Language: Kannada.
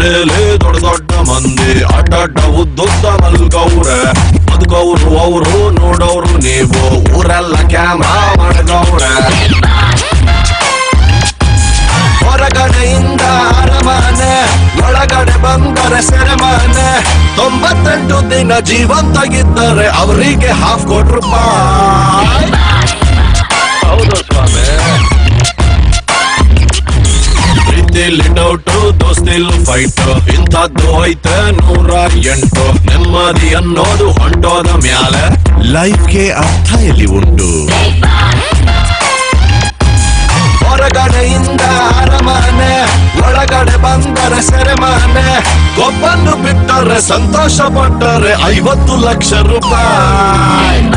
ಮೇಲೆ ದೊಡ್ಡ ದೊಡ್ಡ ಮಂದಿ ಅಡ್ಡ ಉದ್ದುದ್ದ ಮಲ್ಗವ್ರೆ. ಬದುಕವ್ರು ಅವರು ನೋಡೋರು ನೀವು, ಊರೆಲ್ಲ ಕ್ಯಾಮ್ರಾ ಮಾಡಗವ್ರೆ. ಹೊರಗಡೆಯಿಂದ ಅರಮನೆ, ಒಳಗಡೆ ಬಂದರೆ ಸೆರೆಮನೆ. 98 ದಿನ ಜೀವಂತಾಗಿದ್ದರೆ ಅವರಿಗೆ ₹50,000. ಹೌದು ಸ್ವಾಮಿ. ಪ್ರೀತಿಲಿ ಡೌಟು, ದೋಸ್ತಿಲ್ ಫೈಟ್, ಇಂಥದ್ದು ಐತೆ 108. ನೆಮ್ಮದಿ ಅನ್ನೋದು ಹೊಂಟೋದ ಮ್ಯಾಲೆ ಲೈಫ್ಗೆ ಅರ್ಥ ಎಲ್ಲಿ ಉಂಟು. ಹೊರಗಡೆಯಿಂದ ಅರಮನೆ, ಒಳಗಡೆ ಬಂದರೆ ಸೆರೆಮನೆ. ಒಬ್ಬನ್ನು ಬಿಟ್ಟರೆ ಸಂತೋಷ ಪಟ್ಟರೆ ₹50,00,000.